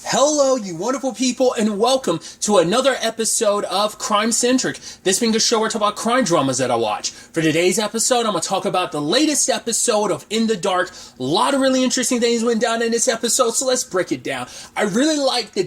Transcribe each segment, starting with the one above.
Hello, you wonderful people, and welcome to another episode of Crime Centric. This being a show where I talk about crime dramas that I watch. For today's episode, I'm going to talk about the latest episode of In the Dark. A lot of really interesting things went down in this episode, so let's break it down. I really like the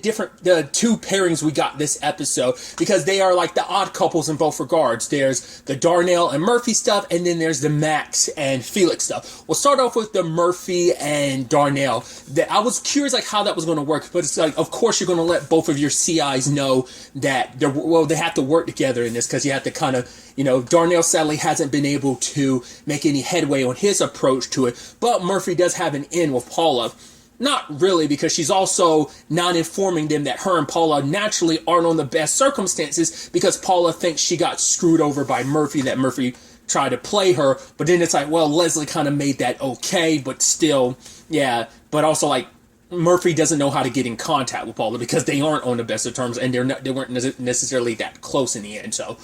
two pairings we got this episode, because they are like the odd couples in both regards. There's the Darnell and Murphy stuff, and then there's the Max and Felix stuff. We'll start off with the Murphy and Darnell. I was curious like how that was going to work, but it's like, of course, you're going to let both of your CIs know that they have to work together in this, because you have to kind of, Darnell sadly hasn't been able to make any headway on his approach to it, but Murphy does have an in with Paula. Not really, because she's also not informing them that her and Paula naturally aren't on the best circumstances, because Paula thinks she got screwed over by Murphy, that Murphy tried to play her, but then it's like, well, Leslie kind of made that okay, but still, yeah, but also like, Murphy doesn't know how to get in contact with Paula because they aren't on the best of terms, and they weren't necessarily that close in the end. So,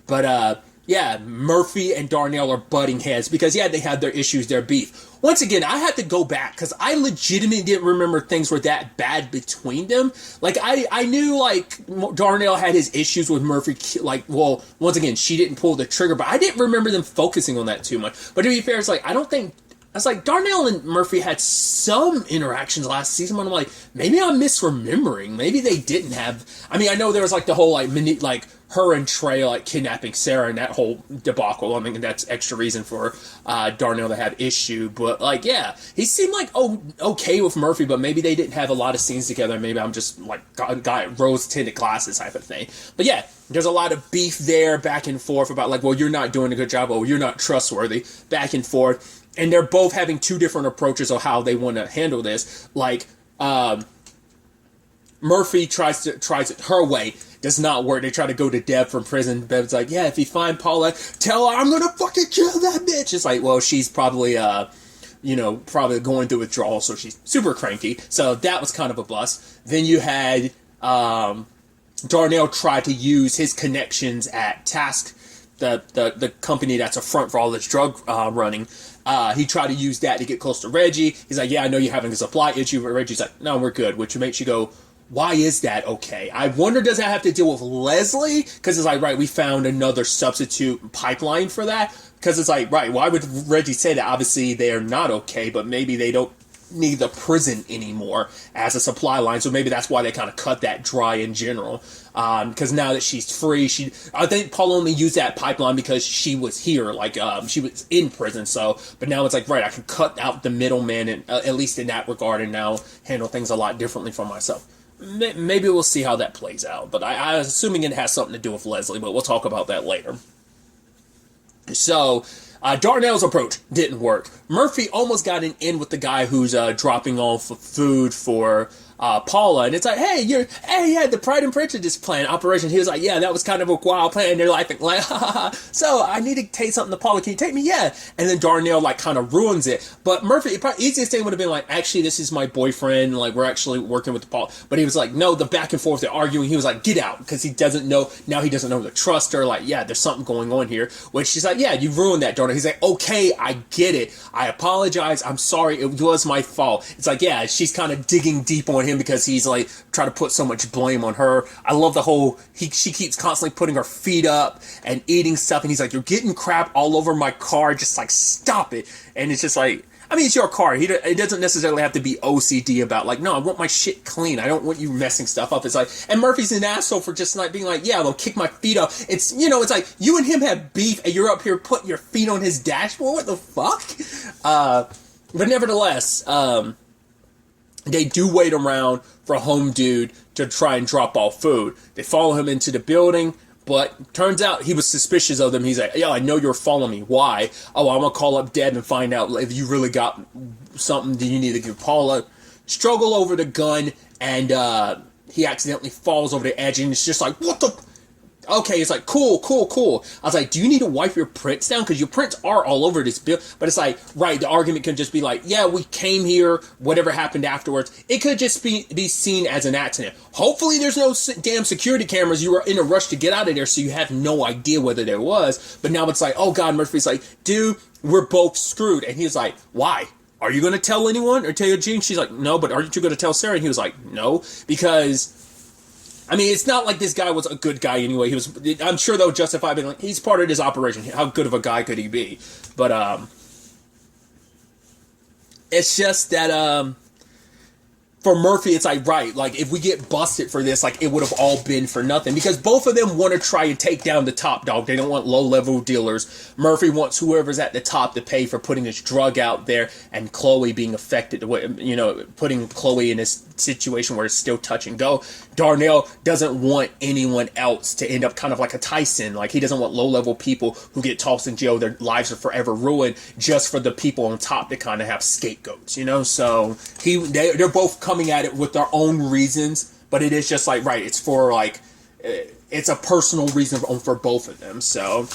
but yeah, Murphy and Darnell are butting heads because they had their issues, their beef. Once again, I had to go back because I legitimately didn't remember things were that bad between them. Like I knew like Darnell had his issues with Murphy. Like, well, once again, she didn't pull the trigger, but I didn't remember them focusing on that too much. But to be fair, it's like I was like, Darnell and Murphy had some interactions last season, but I'm like, maybe I'm misremembering. Maybe they didn't have. I mean, I know there was like the whole like her and Trey like kidnapping Sarah and that whole debacle. I mean, that's extra reason for Darnell to have issue. But like, yeah, he seemed like okay with Murphy, but maybe they didn't have a lot of scenes together. Maybe I'm just like got rose-tinted glasses type of thing. But yeah, there's a lot of beef there, back and forth about like, well, you're not doing a good job, or you're not trustworthy, back and forth. And they're both having two different approaches of how they want to handle this. Like, Murphy tries it her way. Does not work. They try to go to Deb from prison. Deb's like, yeah, if you find Paula, tell her I'm going to fucking kill that bitch. It's like, well, she's probably, probably going through withdrawal, so she's super cranky. So that was kind of a bust. Then you had Darnell try to use his connections at Task, the company that's a front for all this drug running. He tried to use that to get close to Reggie. He's like, yeah, I know you're having a supply issue, but Reggie's like, no, we're good, which makes you go, why is that okay? I wonder, does that have to deal with Leslie? Because it's like, right, we found another substitute pipeline for that. Because it's like, right, why would Reggie say that? Obviously, they're not okay, but maybe they don't need the prison anymore as a supply line, so maybe that's why they kind of cut that dry in general. Because now that she's free, I think Paul only used that pipeline because she was here, like she was in prison. So, but now it's like, right, I can cut out the middleman, and at least in that regard, and now handle things a lot differently for myself. Maybe we'll see how that plays out, but I was assuming it has something to do with Leslie, but we'll talk about that later. So, Darnell's approach didn't work. Murphy almost got an in with the guy who's dropping off food for Paula, and it's like, hey, the Pride and Prejudice plan operation. He was like, yeah, that was kind of a wild plan. And they're like, ha, ha, ha. So I need to take something to Paula. Can you take me? Yeah. And then Darnell like kind of ruins it. But Murphy, the easiest thing would have been like, actually, this is my boyfriend. Like, we're actually working with Paula. But he was like, no, the back and forth, they're arguing. He was like, get out, because he doesn't know. Now he doesn't know to trust her. Like, yeah, there's something going on here. Which she's like, yeah, you ruined that, Darnell. He's like, okay, I get it. I apologize. I'm sorry. It was my fault. It's like, yeah, she's kind of digging deep on him because he's like trying to put so much blame on her. I love the whole, she keeps constantly putting her feet up and eating stuff, and he's like, you're getting crap all over my car, just like stop it. And it's just like, I mean, it's your car. It doesn't necessarily have to be OCD about like, no, I want my shit clean. I don't want you messing stuff up. It's like, and Murphy's an asshole for just like being like, yeah, they'll kick my feet up. It's, it's like you and him have beef and you're up here putting your feet on his dashboard. What the fuck? But nevertheless, they do wait around for a home dude to try and drop off food. They follow him into the building, but turns out he was suspicious of them. He's like, yeah, I know you're following me. Why? Oh, I'm going to call up Deb and find out if you really got something that you need to give Paula. Struggle over the gun, and he accidentally falls over the edge, and it's just like, what the... Okay, it's like, cool. I was like, do you need to wipe your prints down? Because your prints are all over this bill. But it's like, right, the argument can just be like, yeah, we came here, whatever happened afterwards. It could just be seen as an accident. Hopefully there's no damn security cameras. You were in a rush to get out of there, so you have no idea whether there was. But now it's like, oh God, Murphy's like, dude, we're both screwed. And he's like, why? are you going to tell anyone or tell your Gene? She's like, no, but aren't you going to tell Sarah? And he was like, no, because, I mean, it's not like this guy was a good guy anyway. I'm sure they'll justify being like, he's part of this operation. How good of a guy could he be? But, it's just that, for Murphy, it's like, right, like, if we get busted for this, like, it would have all been for nothing. Because both of them want to try and take down the top dog. They don't want low-level dealers. Murphy wants whoever's at the top to pay for putting this drug out there, and Chloe being affected, you know, putting Chloe in this situation where it's still touch and go. Darnell doesn't want anyone else to end up kind of like a Tyson. Like, he doesn't want low-level people who get tossed in jail, their lives are forever ruined, just for the people on top to kind of have scapegoats, you know? So, they're both coming at it with their own reasons, but it is just like, right, it's for like, it's a personal reason for both of them. So,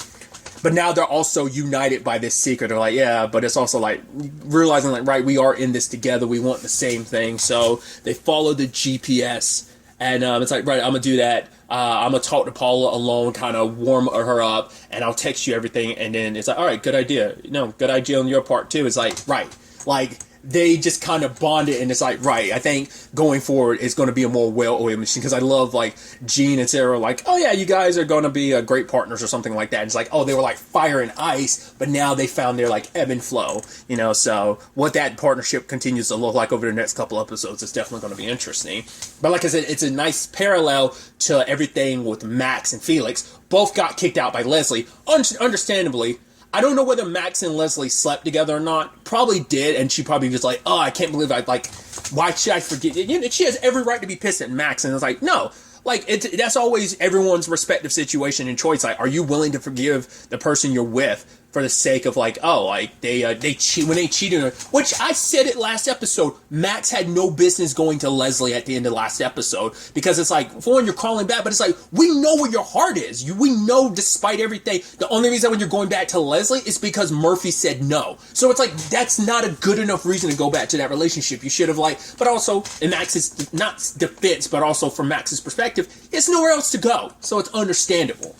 but now they're also united by this secret. They're like, yeah, but it's also like realizing like, right, we are in this together. We want the same thing. So they follow the GPS, and it's like, right, I'm gonna do that. I'm gonna talk to Paula alone, kind of warm her up, and I'll text you everything. And then it's like, all right, good idea. No, good idea on your part too. It's like, right, like, they just kind of bonded, and it's like, right, I think going forward it's going to be a more well-oiled machine, because I love, like, Gene and Sarah, like, oh yeah, you guys are going to be great partners or something like that. And it's like, oh, they were like fire and ice, but now they found their, like, ebb and flow, you know. So what that partnership continues to look like over the next couple episodes is definitely going to be interesting. But like I said, it's a nice parallel to everything with Max and Felix. Both got kicked out by Leslie, understandably. I don't know whether Max and Leslie slept together or not. Probably did, and she probably was like, oh, I can't believe why should I forget? You know, she has every right to be pissed at Max, and it's like, no. Like, that's always everyone's respective situation and choice. Like, are you willing to forgive the person you're with for the sake of, like, oh, like, they cheat when they cheated on her? Which, I said it last episode, Max had no business going to Leslie at the end of last episode, because it's like, for one, you're calling back, but it's like, we know where your heart is. We know, despite everything, the only reason when you're going back to Leslie is because Murphy said no. So it's like, that's not a good enough reason to go back to that relationship. You should have, like, but also, in Max's, not defense, but also from Max's perspective, it's nowhere else to go. So it's understandable.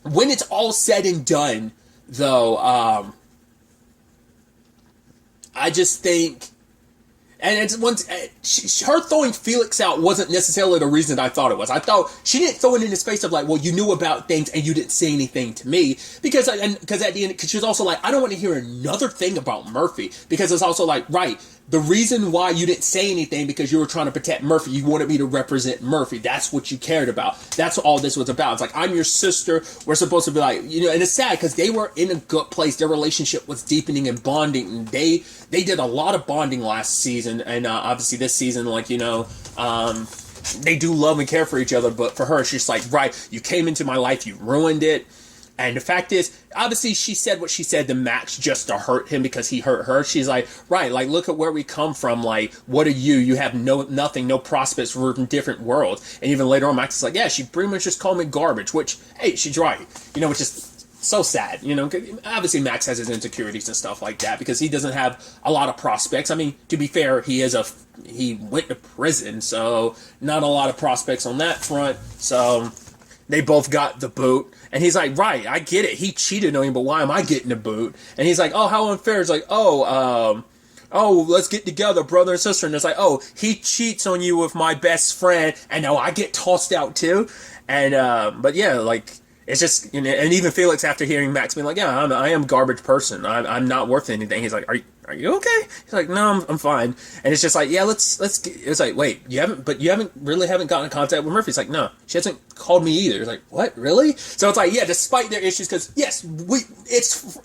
When it's all said and done, though, I just think, and it's once her throwing Felix out wasn't necessarily the reason I thought it was. I thought she didn't throw it in his face of like, well, you knew about things and you didn't say anything to me, because at the end, because she was also like, I don't want to hear another thing about Murphy, because it's also like, right, the reason why you didn't say anything because you were trying to protect Murphy. You wanted me to represent Murphy. That's what you cared about. That's what all this was about. It's like, I'm your sister. We're supposed to be like, you know, and it's sad because they were in a good place. Their relationship was deepening and bonding, and they did a lot of bonding last season, and obviously this season, like, you know, they do love and care for each other, but for her, it's just like, right, you came into my life, you ruined it. And the fact is, obviously, she said what she said to Max just to hurt him because he hurt her. She's like, right, like, look at where we come from. Like, what are you? You have nothing, no prospects. We're in different worlds. And even later on, Max is like, yeah, she pretty much just called me garbage, which, hey, she's right. You know, which is so sad, you know. Obviously, Max has his insecurities and stuff like that because he doesn't have a lot of prospects. I mean, to be fair, he went to prison, so not a lot of prospects on that front. So they both got the boot. And he's like, right, I get it. He cheated on you, but why am I getting the boot? And he's like, oh, how unfair. It's like, oh, let's get together, brother and sister. And it's like, oh, he cheats on you with my best friend, and now I get tossed out too. And, but yeah, like, it's just, you know, and even Felix, after hearing Max being like, yeah, I am a garbage person. I'm not worth anything. He's like, are you okay? He's like, no, I'm fine. And it's just like, yeah, let's get, it's like, wait, you haven't gotten in contact with Murphy. It's like, no, she hasn't called me either. It's like, what, really? So it's like, yeah, despite their issues, because yes,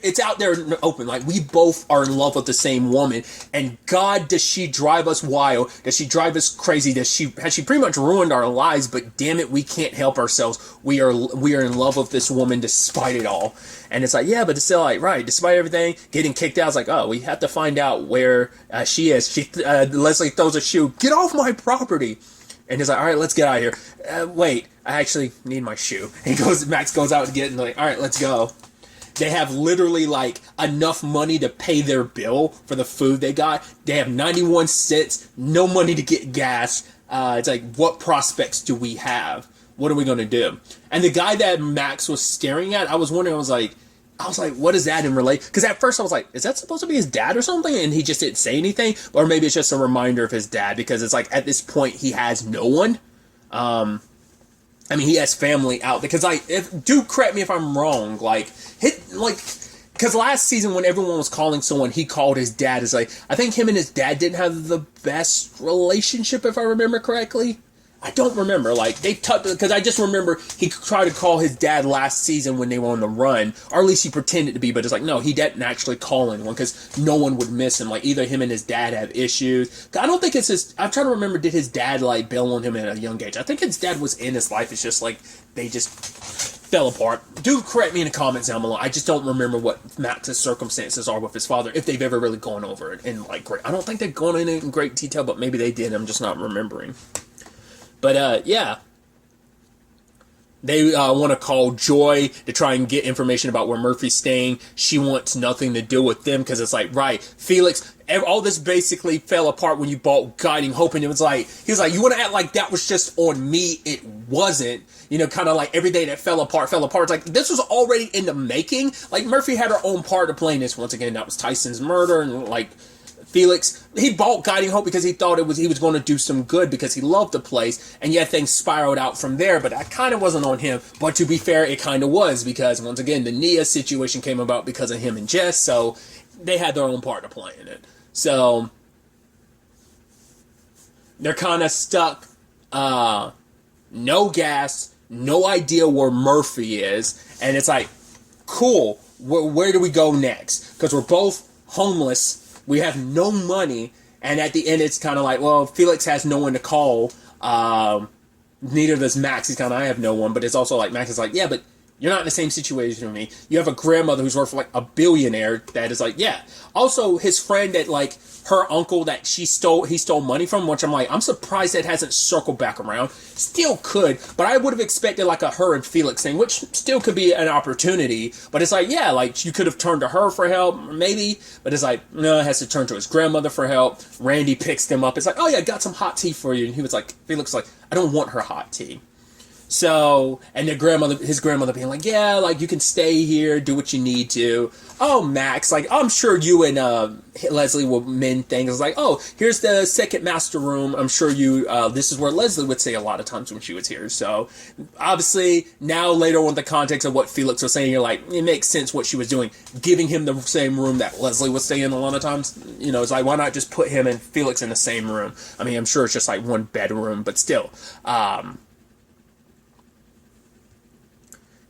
it's out there in the open. Like, we both are in love with the same woman, and God, does she drive us wild? Does she drive us crazy? Has she pretty much ruined our lives? But damn it, we can't help ourselves. We are in love with this woman despite it all. And it's like, yeah, but it's still like, right, despite everything, getting kicked out, it's like, oh, we have to find out where she is. Leslie throws a shoe, get off my property. And he's like, all right, let's get out of here. Wait, I actually need my shoe. And Max goes out to get it, and like, all right, let's go. They have literally, like, enough money to pay their bill for the food they got. They have 91 cents, no money to get gas. It's like, what prospects do we have? What are we going to do? And the guy that Max was staring at, I was wondering, I was like, I was like, what is that in relate? Because at first I was like, is that supposed to be his dad or something? And he just didn't say anything. Or maybe it's just a reminder of his dad, because it's like, at this point, he has no one. I mean, he has family out, because like, do correct me if I'm wrong, because last season when everyone was calling someone, he called his dad. It's like, I think him and his dad didn't have the best relationship, if I remember correctly. I don't remember. Like, they touched, because I just remember he tried to call his dad last season when they were on the run, or at least he pretended to be, but it's like, no, he didn't actually call anyone, because no one would miss him. Like, either him and his dad have issues. I don't think it's his, I'm trying to remember, did his dad, like, bail on him at a young age? I think his dad was in his life. It's just, like, they just fell apart. Do correct me in the comments down below. I just don't remember what Max's circumstances are with his father, if they've ever really gone over it in, like, great. I don't think they've gone in great detail, but maybe they did. I'm just not remembering. But, yeah, they want to call Joy to try and get information about where Murphy's staying. She wants nothing to do with them, because it's like, right, Felix, all this basically fell apart when you bought Guiding Hope, and it was like, he was like, you want to act like that was just on me? It wasn't. You know, kind of like every day that fell apart. It's like, this was already in the making. Like, Murphy had her own part to play in this. Once again, that was Tyson's murder, and like, Felix, he bought Guiding Hope because he thought he was going to do some good, because he loved the place, and yet things spiraled out from there. But that kind of wasn't on him. But to be fair, it kind of was, because once again, the Nia situation came about because of him and Jess, so they had their own part to play in it. So they're kind of stuck. No gas, no idea where Murphy is, and it's like, cool. Where do we go next? Because we're both homeless. We have no money, and at the end, it's kind of like, well, Felix has no one to call. Neither does Max. He's kind of, I have no one, but it's also like, Max is like, yeah, but you're not in the same situation with me. You have a grandmother who's worth like $1 billion that is like, yeah. Also, his friend that, like, her uncle that he stole money from, which I'm like, I'm surprised that hasn't circled back around. Still could, but I would have expected like a her and Felix thing, which still could be an opportunity. But it's like, yeah, like, you could have turned to her for help, maybe. But it's like, no, it has to turn to his grandmother for help. Randy picks them up. It's like, oh yeah, I got some hot tea for you. And he was like, Felix was like, I don't want her hot tea. So, and his grandmother being like, yeah, like, you can stay here, do what you need to. Oh, Max, like, I'm sure you and Leslie will mend things. It's like, oh, here's the second master room. I'm sure this is where Leslie would stay a lot of times when she was here. So, obviously, now later on, the context of what Felix was saying, you're like, it makes sense what she was doing. Giving him the same room that Leslie was staying in a lot of times. You know, it's like, why not just put him and Felix in the same room? I mean, I'm sure it's just like one bedroom, but still,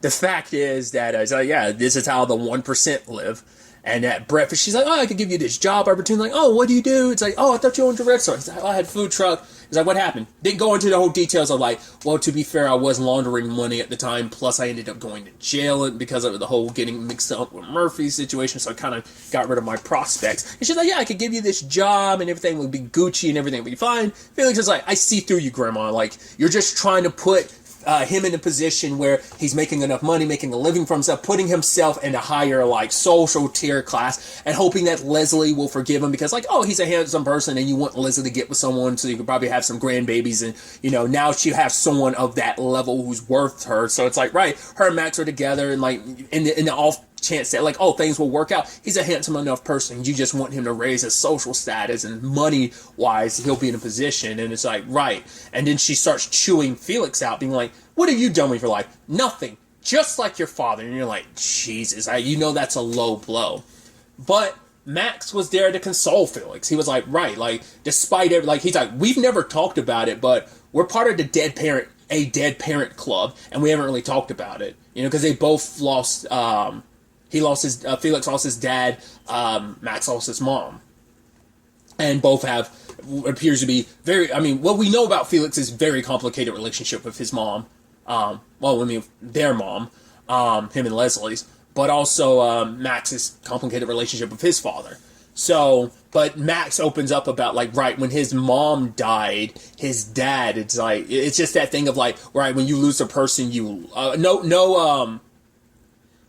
the fact is that, it's like, yeah, this is how the 1% live. And at breakfast, she's like, oh, I could give you this job opportunity. Like, oh, what do you do? It's like, oh, I thought you owned a restaurant. He's like, oh, I had a food truck. It's like, what happened? Didn't go into the whole details of like, well, to be fair, I was laundering money at the time. Plus, I ended up going to jail because of the whole getting mixed up with Murphy's situation. So I kind of got rid of my prospects. And she's like, yeah, I could give you this job and everything would be Gucci and everything would be fine. Felix is like, I see through you, Grandma. Like, you're just trying to put him in a position where he's making enough money, making a living for himself, putting himself in a higher, like, social tier class, and hoping that Leslie will forgive him because, like, oh, he's a handsome person, and you want Leslie to get with someone so you could probably have some grandbabies, and, you know, now she has someone of that level who's worth her. So it's like, right, her and Max are together, and, like, in the off chance that, like, oh, things will work out. He's a handsome enough person. You just want him to raise his social status, and money-wise, he'll be in a position. And it's like, right. And then she starts chewing Felix out, being like, what have you done with your life? Nothing. Just like your father. And you're like, Jesus, you know that's a low blow. But Max was there to console Felix. He was like, right, like, despite everything, like, he's like, we've never talked about it, but we're part of the dead parent club, and we haven't really talked about it. You know, because they both lost, Felix lost his dad, Max lost his mom. And both have, appears to be very, I mean, what we know about Felix is very complicated relationship with his mom. Their mom, him and Leslie's, but also, Max's complicated relationship with his father. So, but Max opens up about, like, right, when his mom died, his dad, it's like, it's just that thing of, like, right, when you lose a person,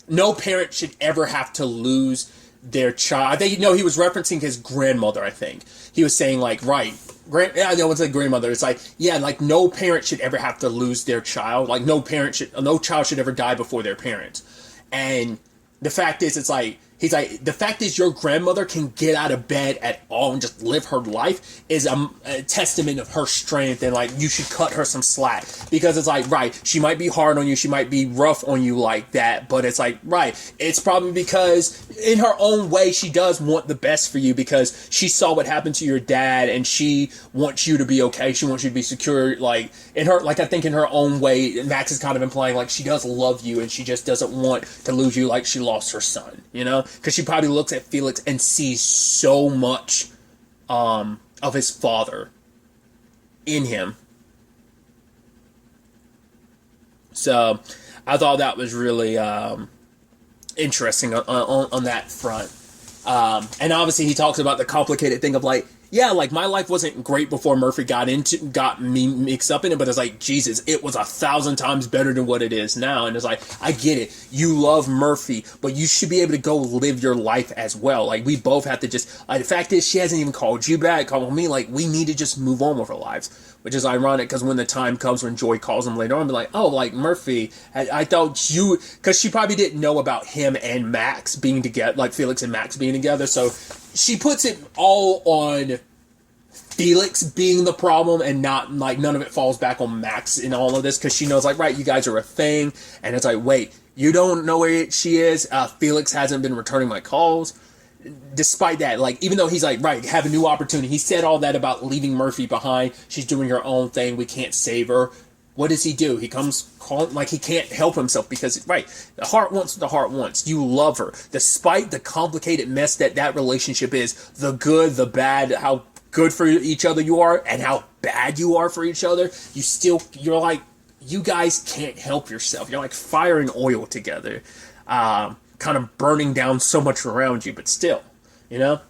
no parent should ever have to lose their child. I think, no, he was referencing his grandmother, I think. He was saying, like, right, I know it's like grandmother. It's like, yeah, like, no parent should ever have to lose their child. Like, no child should ever die before their parents. And the fact is, it's like, he's like, the fact is your grandmother can get out of bed at all and just live her life is a testament of her strength, and like, you should cut her some slack, because it's like, right, she might be hard on you, she might be rough on you like that, but it's like, right, it's probably because in her own way she does want the best for you, because she saw what happened to your dad and she wants you to be okay, she wants you to be secure, like, in her, like, I think in her own way, Max is kind of implying like she does love you and she just doesn't want to lose you like she lost her son, you know? Because she probably looks at Felix and sees so much of his father in him. So I thought that was really interesting on that front. And obviously he talks about the complicated thing of like, yeah, like my life wasn't great before Murphy got me mixed up in it, but it's like, Jesus, it was 1,000 times better than what it is now. And it's like, I get it. You love Murphy, but you should be able to go live your life as well. Like, we both have to just, the fact is, she hasn't even called you back, called me. Like, we need to just move on with our lives, which is ironic, because when the time comes when Joy calls him later on, be like, oh, like, Murphy, I thought you, because she probably didn't know about him and Max being together, like Felix and Max being together. So she puts it all on Felix being the problem, and not, like, none of it falls back on Max in all of this, because she knows, like, right, you guys are a thing, and it's like, wait, you don't know where she is? Felix hasn't been returning my calls. Despite that, like, even though he's like, right, have a new opportunity, he said all that about leaving Murphy behind, she's doing her own thing, we can't save her. What does he do? He comes calling, like, he can't help himself, because, right, the heart wants what the heart wants. You love her. Despite the complicated mess that relationship is, the good, the bad, how good for each other you are, and how bad you are for each other, you're like, you guys can't help yourself. You're like fire and oil together, kind of burning down so much around you, but still, you know?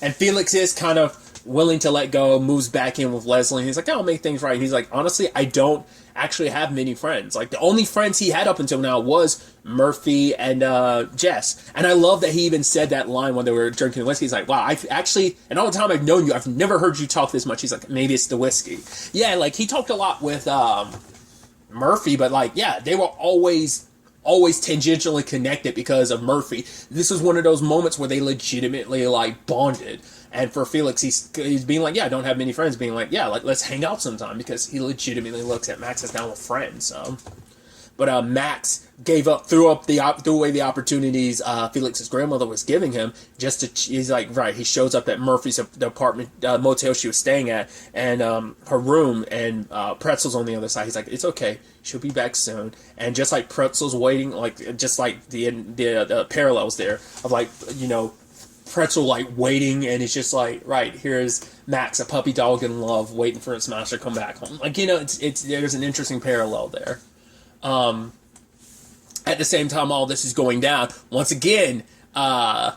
And Felix is kind of willing to let go, moves back in with Leslie, and he's like, I'll make things right. He's like, honestly, I don't actually have many friends. Like, the only friends he had up until now was Murphy and Jess. And I love that he even said that line when they were drinking the whiskey. He's like, wow, I've actually, and all the time I've known you, I've never heard you talk this much. He's like, maybe it's the whiskey. Yeah, like, he talked a lot with Murphy, but, like, yeah, they were always tangentially connected because of Murphy. This is one of those moments where they legitimately, like, bonded. And for Felix, he's being like, yeah, I don't have many friends. Being like, yeah, like, let's hang out sometime, because he legitimately looks at Max as now a friend. So, but Max threw away the opportunities Felix's grandmother was giving him. He's like, right, he shows up at Murphy's the apartment motel she was staying at, and her room, and Pretzel's on the other side. He's like, it's okay, she'll be back soon. And just like Pretzel's waiting, like, just like the parallels there of, like, you know, Pretzel, like, waiting, and it's just like, right, here's Max, a puppy dog in love, waiting for its master to come back home. Like, you know, it's there's an interesting parallel there. At the same time all this is going down, once again, they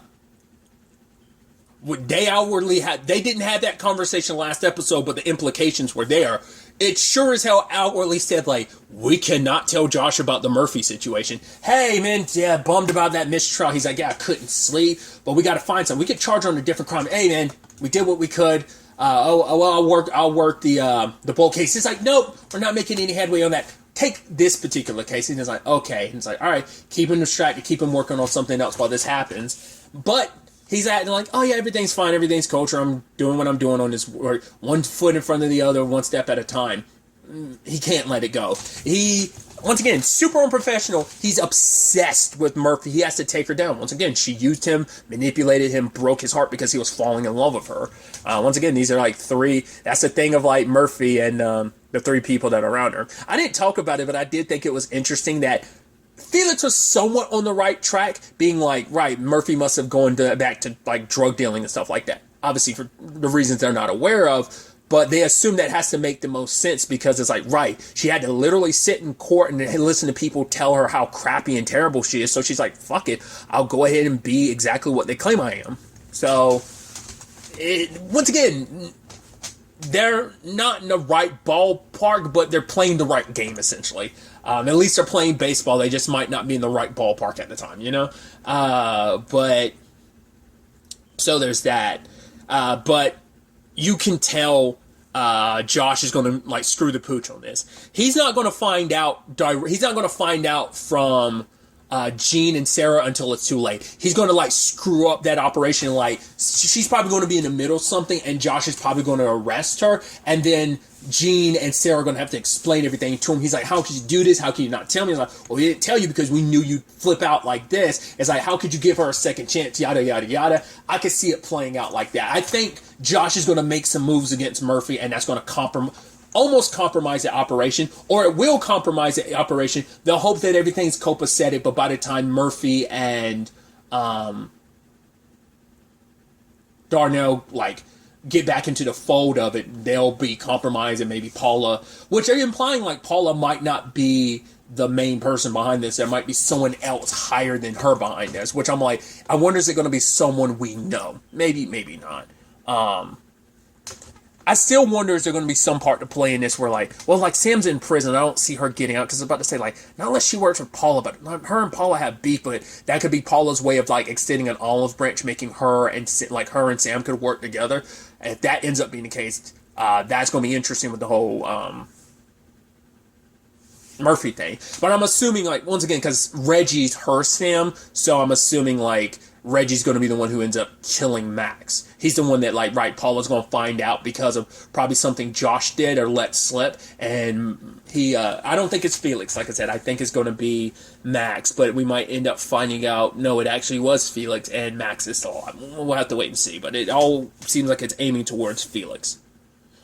didn't have that conversation last episode, but the implications were there. It sure as hell outwardly said, like, we cannot tell Josh about the Murphy situation. Hey, man, yeah, bummed about that mistrial. He's like, yeah, I couldn't sleep, but we got to find something. We could charge her on a different crime. Hey, man, we did what we could. I'll work the bull case. It's like, nope, we're not making any headway on that. Take this particular case. And it's like, okay. And it's like, all right, keep him distracted, keep him working on something else while this happens. But he's acting like, oh yeah, everything's fine, everything's kosher, I'm doing what I'm doing on this work, one foot in front of the other, one step at a time. He can't let it go. He, once again, super unprofessional. He's obsessed with Murphy. He has to take her down. Once again, she used him, manipulated him, broke his heart because he was falling in love with her. Once again, these are like three, that's the thing of like Murphy and the three people that are around her. I didn't talk about it, but I did think it was interesting that Felix was somewhat on the right track, being like, right, Murphy must have gone back to like drug dealing and stuff like that. Obviously for the reasons they're not aware of, but they assume that has to make the most sense because it's like, right, she had to literally sit in court and listen to people tell her how crappy and terrible she is. So she's like, fuck it, I'll go ahead and be exactly what they claim I am. So, once again, they're not in the right ballpark, but they're playing the right game, essentially. At least they're playing baseball. They just might not be in the right ballpark at the time, you know? But, so there's that. But you can tell Josh is going to, like, screw the pooch on this. He's not going to find out, he's not going to find out from Gene and Sarah until it's too late. He's going to like screw up that operation. Like she's probably going to be in the middle of something, and Josh is probably going to arrest her, and then Gene and Sarah are going to have to explain everything to him. He's like, how could you do this? How can you not tell me? He's like, well, we didn't tell you because we knew you'd flip out like this. It's like, how could you give her a second chance? Yada, yada, yada. I could see it playing out like that. I think Josh is going to make some moves against Murphy, and that's going to almost compromise the operation, or it will compromise the operation. They'll hope that everything's copacetic, but by the time Murphy and Darnell, like, get back into the fold of it, they'll be compromised, and maybe Paula, which are implying like Paula might not be the main person behind this. There might be someone else higher than her behind this, which I'm like, I wonder, is it going to be someone we know? Maybe, maybe not. I still wonder, is there going to be some part to play in this where, like, well, like, Sam's in prison. I don't see her getting out, because I was about to say, like, not unless she works with Paula, but her and Paula have beef, but that could be Paula's way of, like, extending an olive branch, making her and Sam could work together. And if that ends up being the case, that's going to be interesting with the whole Murphy thing. But I'm assuming, like, once again, because Reggie's her Sam, so I'm assuming, like, Reggie's going to be the one who ends up killing Max. He's the one that, like, right, Paula's going to find out because of probably something Josh did or let slip. And he, I don't think it's Felix, like I said. I think it's going to be Max. But we might end up finding out, no, it actually was Felix and Max is still alive. We'll have to wait and see. But it all seems like it's aiming towards Felix.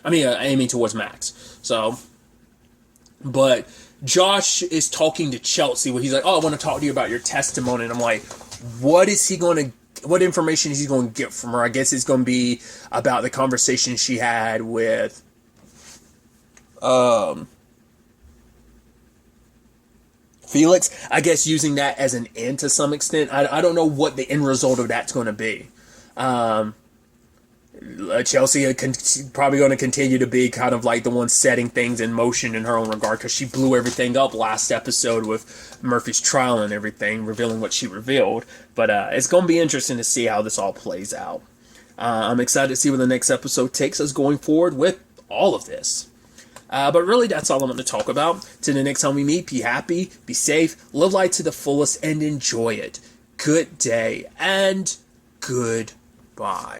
I mean, aiming towards Max. So, but Josh is talking to Chelsea where he's like, oh, I want to talk to you about your testimony. And I'm like, what information is he going to get from her? I guess it's going to be about the conversation she had with Felix. I guess using that as an end to some extent. I don't know what the end result of that's going to be. Chelsea probably going to continue to be kind of like the one setting things in motion in her own regard, because she blew everything up last episode with Murphy's trial and everything, revealing what she revealed. But it's going to be interesting to see how this all plays out. I'm excited to see where the next episode takes us going forward with all of this. But really, that's all I'm going to talk about. Till the next time we meet, be happy, be safe, live life to the fullest, and enjoy it. Good day, and goodbye.